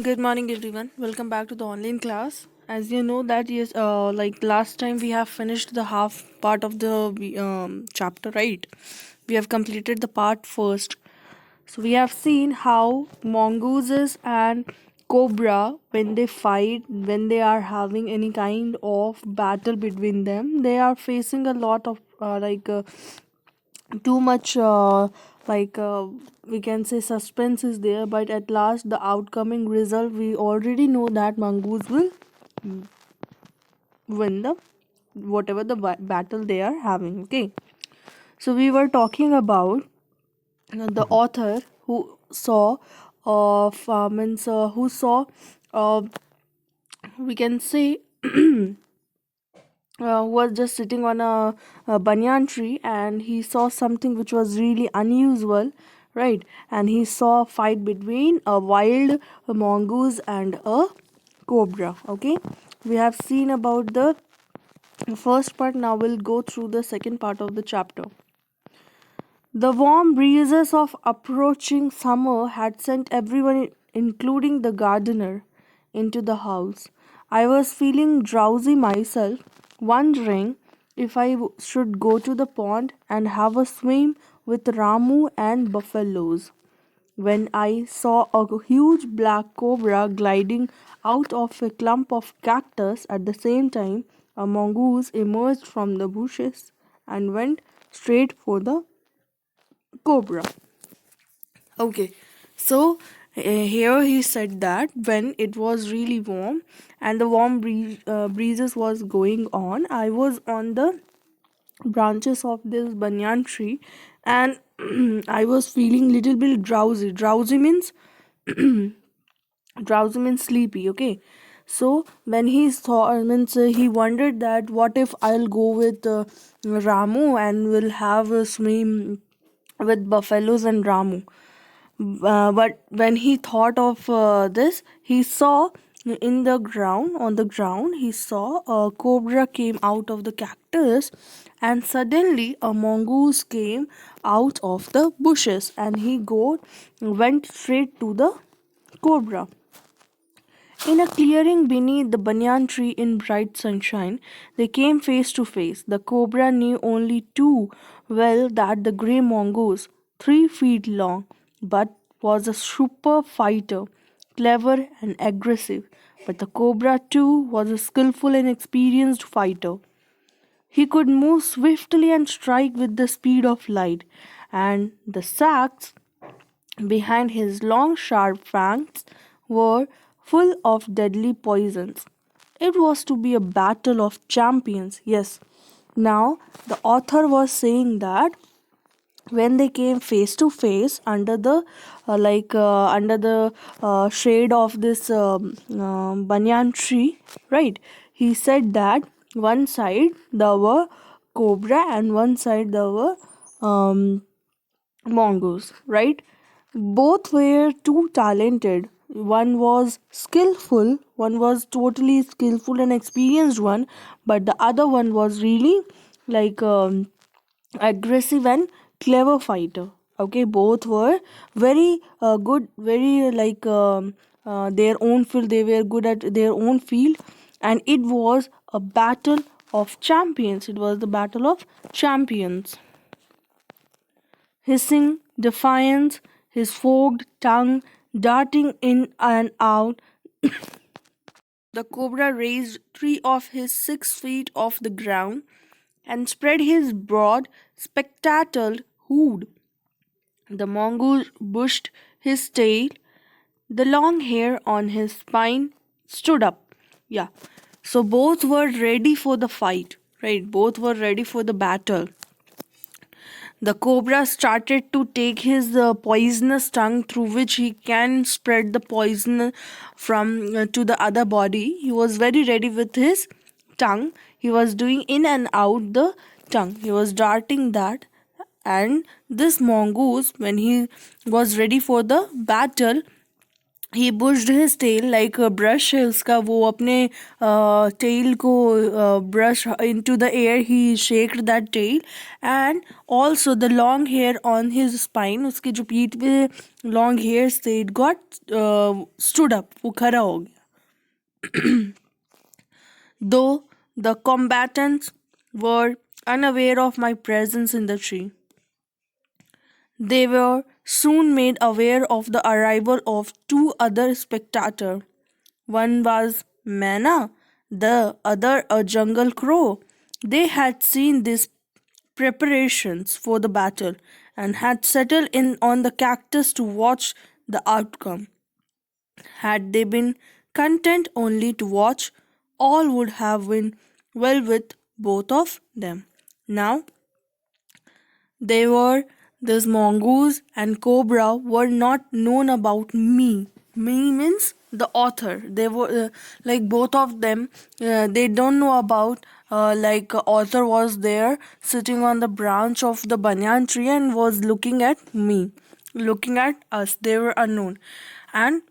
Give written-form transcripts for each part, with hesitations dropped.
Good morning, everyone. Welcome back to the online class. As you know that yes, like last time we have finished the half part of the chapter, right? We have completed the part first. So we have seen how mongooses and cobra, when they fight, when they are having any kind of battle between them, they are facing a lot of too much we can say suspense is there, but at last the outcoming result we already know that mongoose will win the whatever the battle they are having. Okay, so we were talking about the author who saw means who saw uh, we can say was just sitting on a banyan tree, and he saw something which was really unusual, right? And he saw a fight between a wild mongoose and a cobra. Okay, we have seen about the first part. Now we'll go through the second part of the chapter. The warm breezes of approaching summer had sent everyone, including the gardener, into the house. I was feeling drowsy myself, wondering if should go to the pond and have a swim with Ramu and buffaloes, when I saw a huge black cobra gliding out of a clump of cactus. At the same time, a mongoose emerged from the bushes and went straight for the cobra. Okay, so here he said that when it was really warm and the breezes was going on, I was on the branches of this banyan tree, and I was feeling little bit drowsy. Drowsy means sleepy. Okay, so when he saw, means he wondered that what if I'll go with Ramu and will have a swim with buffaloes and Ramu. But when he thought of this, he saw on the ground, he saw a cobra came out of the cactus, and suddenly a mongoose came out of the bushes, and went straight to the cobra. In a clearing beneath the banyan tree in bright sunshine, they came face to face. The cobra knew only too well that the grey mongoose, 3 feet long, but was a super fighter, clever and aggressive. But the cobra too was a skillful and experienced fighter. He could move swiftly and strike with the speed of light, and the sacks behind his long sharp fangs were full of deadly poisons. It was to be a battle of champions, yes. Now, the author was saying that when they came face to face under the shade of this banyan tree, right? He said that one side there were cobra and one side there were um, mongoose, right? Both were too talented. One was skillful, one was totally skillful and experienced one, but the other one was really like aggressive and clever fighter. Okay, both were very good, very their own field. They were good at their own field, and it was a battle of champions. It was the battle of champions. Hissing defiance, his forked tongue darting in and out, the cobra raised 3 of his 6 feet off the ground and spread his broad, spectacled hood. The mongoose bushed his tail. The long hair on his spine stood up. Yeah. So both were ready for the fight, right? Both were ready for the battle. The cobra started to take his poisonous tongue, through which he can spread the poison from to the other body. He was very ready with his tongue. He was doing in and out the tongue. He was darting that. And this mongoose, when he was ready for the battle, he pushed his tail like a brush है उसका, वो अपने tail को brush into the air, he shaked that tail. And also the long hair on his spine, उसके जो पीठ पे long hairs थे, it got stood up, वो खड़ा हो गया. Though the combatants were unaware of my presence in the tree, they were soon made aware of the arrival of two other spectators. One was Manna, the other a jungle crow. They had seen these preparations for the battle and had settled in on the cactus to watch the outcome. Had they been content only to watch, all would have been well with both of them. Now they were this mongoose and cobra were not known about me. Me means the author. They were like both of them. They don't know about like author was there sitting on the branch of the banyan tree and was looking at me, looking at us. They were unknown, and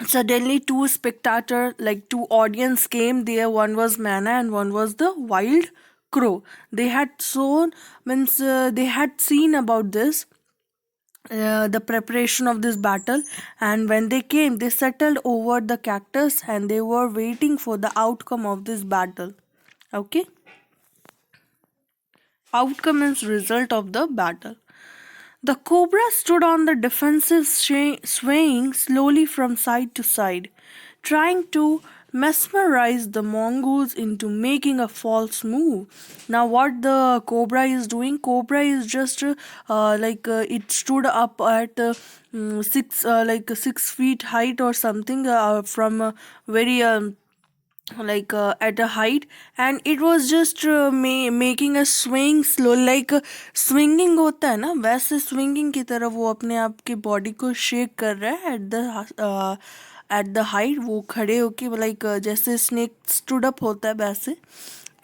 suddenly two spectator, like two audience came there. One was Manna and one was the wild crow. They had shown, means they had seen about this, the preparation of this battle, and when they came they settled over the cactus and they were waiting for the outcome of this battle. Okay, outcome is result of the battle. The cobra stood on the defensive, swaying slowly from side to side, trying to mesmerize the mongoose into making a false move. Now, what the cobra is doing? Cobra is just it stood up at 6 feet height or something, from a very at a height, and it was just making a swing slow, like swinging होता है ना, वैसे swinging की तरह वो अपने आप के बॉडी को शेक कर रहा है एट द हाइट. वो खड़े होके लाइक जैसे स्नेक स्टूड अप होता है वैसे,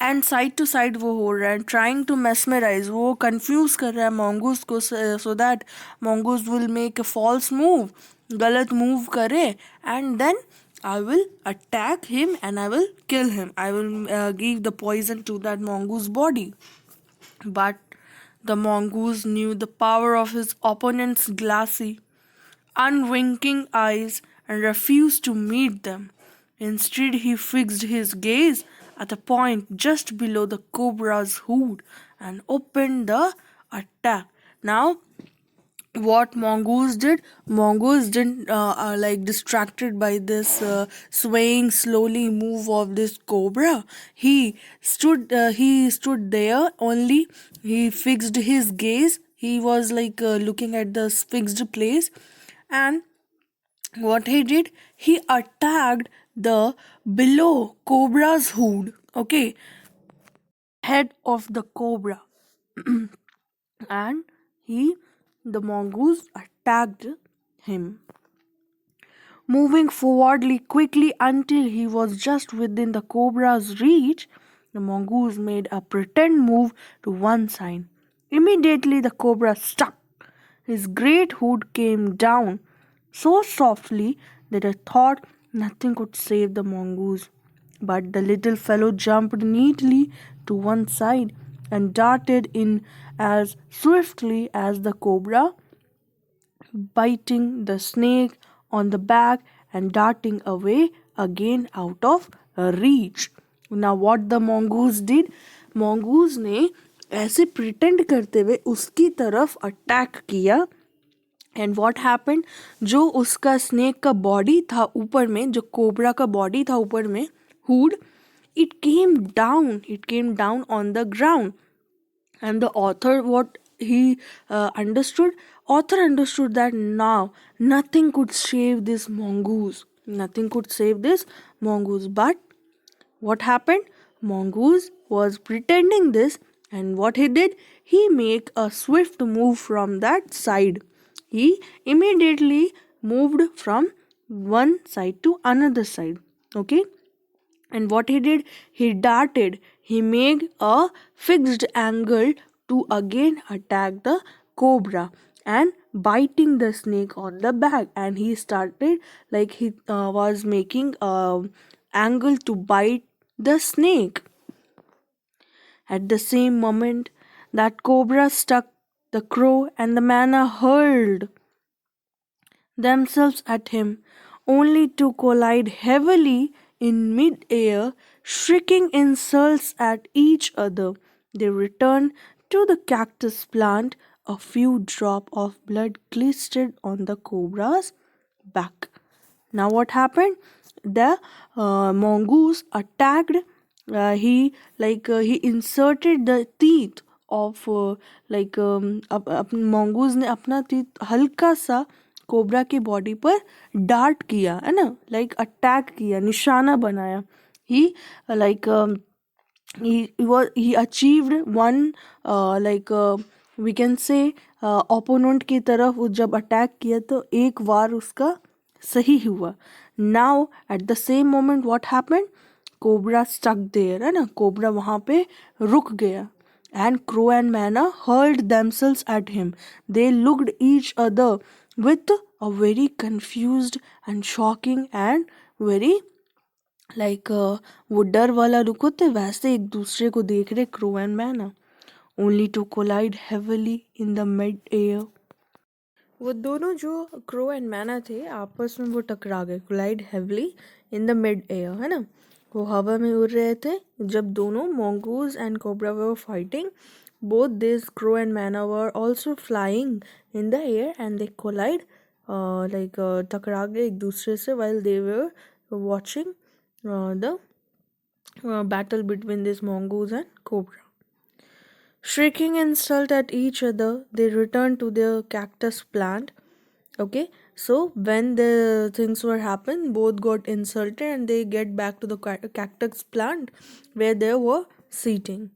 एंड साइड टू साइड वो हो रहा है, ट्राइंग टू मेस्मराइज, वो कंफ्यूज कर रहा है mongoose को, so that mongoose will make a false move, गलत मूव करे, and then I will attack him and I will kill him. I will give the poison to that mongoose body. But the mongoose knew the power of his opponent's glassy, unwinking eyes and refused to meet them. Instead, he fixed his gaze at a point just below the cobra's hood and opened the attack. Now, what mongoose did, mongoose didn't like distracted by this swaying slowly move of this cobra. He stood there only. He fixed his gaze. He was like looking at the fixed place, and what he did, he attacked the below cobra's hood, okay, head of the cobra, and he the mongoose attacked him, moving forwardly quickly until he was just within the cobra's reach. The mongoose made a pretend move to one side. Immediately the cobra stuck. His great hood came down so softly that I thought nothing could save the mongoose. But the little fellow jumped neatly to one side and darted in as swiftly as the cobra, biting the snake on the back and darting away again out of reach. Now what the mongoose did? Mongoose ने ऐसे pretend करते हुए उसकी तरफ attack किया, and what happened, जो उसका snake का बॉडी था ऊपर में, जो कोबरा का बॉडी था ऊपर में, hood, it came down on the ground. And the author, what he understood that now nothing could save this mongoose, but what happened, mongoose was pretending this, and what he did, he make a swift move from that side. He immediately moved from one side to another side, okay, and what he did, he darted, he made a fixed angle to again attack the cobra. and biting the snake on the back, and he started like he was making angle to bite the snake. At the same moment, that cobra struck the crow, and the manna hurled themselves at him, only to collide heavily in mid-air, shrieking insults at each other. They returned to the cactus plant. A few drops of blood glistered on the cobra's back. Now, what happened? The mongoose attacked. He inserted the teeth of mongoose ने अपना teeth हल्का सा cobra के body पर dart किया, है ना, like attack किया, निशाना बनाया. ही like he achieved one we can say opponent की तरफ वो जब अटैक किया तो एक वार उसका सही हुआ. Now at the same moment what happened, cobra stuck there, है ना, कोबरा वहाँ पे रुक गया. And crow and manna hurled themselves at him. They looked each other with a very confused and shocking and very वो डर वाला रुक होते वैसे एक दूसरे को देख रहे crow and myna, only to collide heavily in the mid air. वो दोनों जो क्रो एंड मैना थे आपस में वो टकरा गए, collide heavily in the mid air, है ना. वो हवा में उड़ रहे थे जब दोनों mongoose and cobra were fighting. Both this crow and manna were also flying in the air and they collide टकरा गए एक दूसरे से while they were watching the battle between this mongoose and cobra. Shrieking insult at each other, they returned to their cactus plant. Okay, so when the things were happened, both got insulted and they get back to the cactus plant where they were sitting.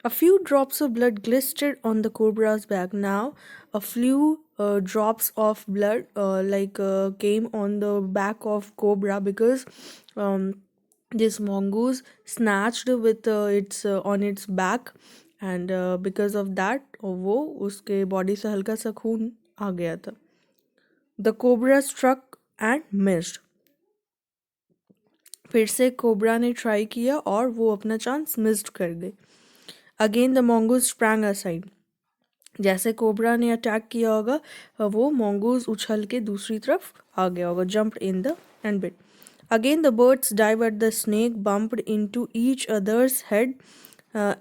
A few drops of blood glistered on the cobra's back. Now, a few drops of blood came on the back of cobra because this mongoose snatched with its on its back, and because of that वो उसके body से हल्का सा खून आ गया था. The cobra struck and missed. फिर से कोबरा ने ट्राई किया और वो अपना चांस मिस्ड कर गए. Again the mongoose sprang aside. जैसे कोबरा ने अटैक किया होगा वो mongoose उछल के दूसरी तरफ आ गया होगा, jumped in the and bit. Again the birds dived at the snake, bumped into each other's head,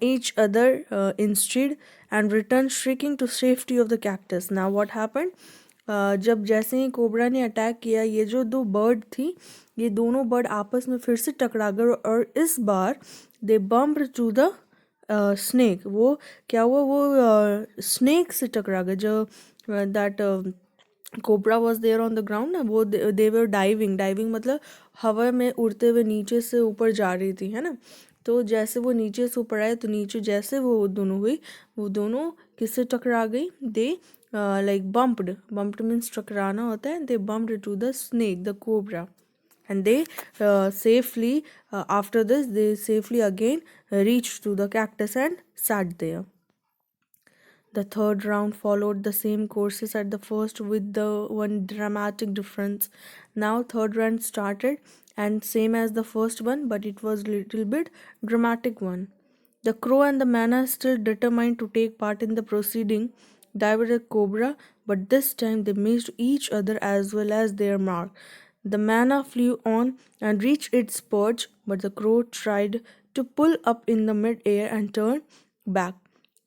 each other instead, and returned shrieking to safety of the cactus. Now what happened? जब जैसे ही cobra ने attack किया ये जो दो bird थी, ये दोनों बर्ड आपस में फिर से टकरा गए और इस बार they bumped to the snake. वो क्या हुआ, वो स्नेक से टकरा गए. जो that cobra was there on the ground ना, वो दे वर डाइविंग मतलब हवा में उड़ते हुए नीचे से ऊपर जा रही थी, है ना. तो जैसे वो नीचे से ऊपर आए तो नीचे जैसे वो दोनों हुई, वो दोनों किससे टकरा गई, दे bumped means टकराना होता है. They bumped to the snake, the cobra, and they safely after this they safely again reached to the cactus and sat there. The third round followed the same courses at the first with the one dramatic difference. Now third round started and same as the first one, but it was little bit dramatic one. The crow and the manna still determined to take part in the proceeding, dived at cobra, but this time they missed each other as well as their mark. The manna flew on and reached its perch, but the crow tried to pull up in the mid-air and turn back.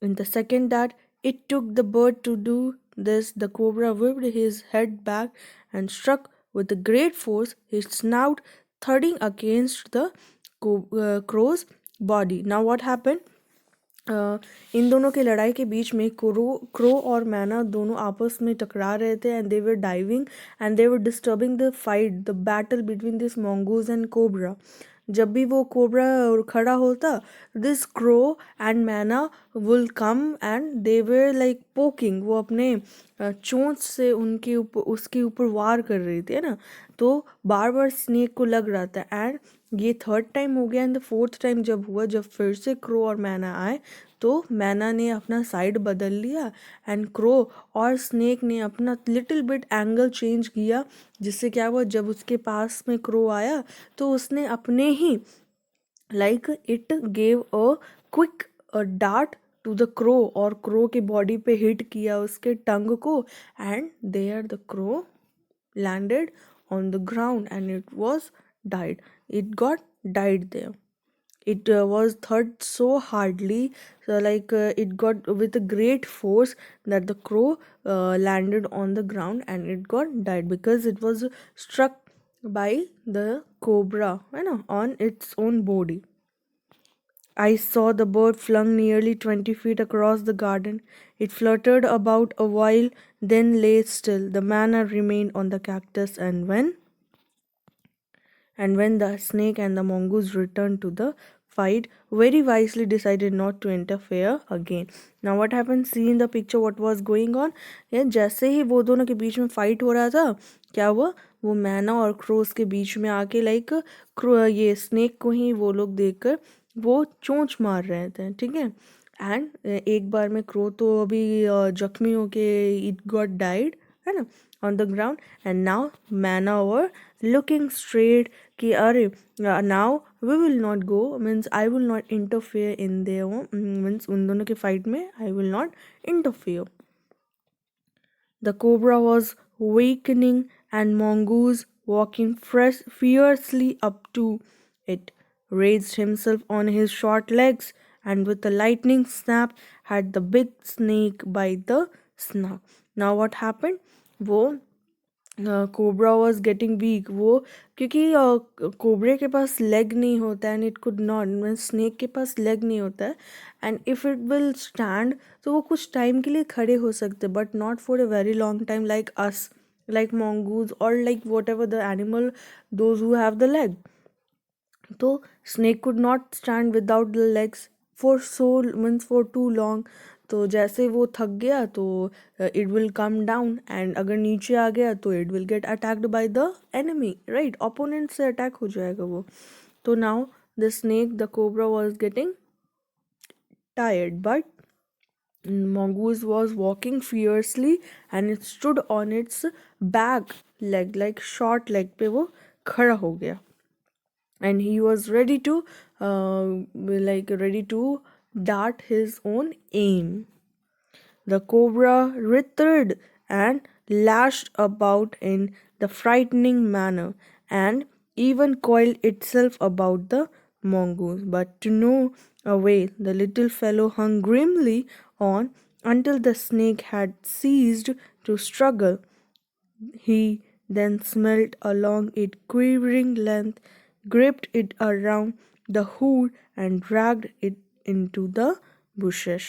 In the second that it took the bird to do this, the cobra whipped his head back and struck with great force, his snout thudding against the crow's body. Now what happened? इन दोनों के लड़ाई के बीच में crow और मैना दोनों आपस में टकरा रहे थे and they were diving and they were disturbing the fight, the battle between this mongoose and cobra. जब भी वो कोबरा खड़ा होता, दिस क्रो एंड मैना will come and they were like poking, वो अपने चोंच से उनके ऊपर उसके ऊपर वार कर रही थी, है ना। तो बार बार स्नेक को लग रहा था, एंड ये थर्ड टाइम हो गया। एंड द फोर्थ टाइम जब हुआ, जब फिर से क्रो और मैना आए, तो मैना ने अपना साइड बदल लिया, एंड क्रो और स्नेक ने अपना लिटिल बिट एंगल चेंज किया, जिससे क्या हुआ, जब उसके पास में क्रो आया तो उसने अपने ही like it gave a quick dart to the crow, और क्रो के बॉडी पे हिट किया उसके टंग को, and there the crow landed on the ground and it was died. It got died there. It was thud so hardly, so it got with a great force that the crow landed on the ground and it got died because it was struck by the cobra, you know, on its own body. I saw the bird flung nearly 20 feet across the garden. It fluttered about a while, then lay still. The manna remained on the cactus, and when the snake and the mongoose returned to the fight, very wisely decided not to interfere again. Now what happened? See in the picture what was going on. Yeah, जैसे ही वो दोनों के बीच में fight हो रहा था, क्या हुआ, वो मैना और क्रोस के बीच में आके ये स्नेक को ही वो लोग देखकर वो चोंच मार रहे थे, ठीक है। एंड एक बार में क्रो तो अभी जख्मी होके इट गॉट डाइड, है ना, on the ground, and now मैना were looking straight कि अरे now we will not go, means I will not interfere in their means उन दोनों के fight में I will not interfere. The cobra was wakening, and mongoose, walking fiercely up to it, raised himself on his short legs, and with a lightning snap had the big snake by the snout. Now what happened? वो cobra was getting week, वो क्योंकि कोबरे के पास leg नहीं होता है, and it could not, mean snake के पास leg नहीं होता है, and if it will stand तो वो कुछ टाइम के लिए खड़े हो सकते, but not for a very long time like us, like mongoose और like what ever the animal those who have the leg. तो snake could not stand without the legs for so means for too long. तो जैसे वो थक गया तो it will come down, and अगर नीचे आ गया तो it will get attacked by the enemy, right, opponent से अटैक हो जाएगा वो. तो now the snake, the cobra was getting tired, but mongoose was walking fiercely and it stood on its back leg, like short leg पे वो खड़ा हो गया, and he was ready to dart his own aim. The cobra writhed and lashed about in the frightening manner, and even coiled itself about the mongoose, but to no avail. The little fellow hung grimly on until the snake had ceased to struggle. He then smelt along its quivering length, gripped it around the hood, and dragged it into the bushes.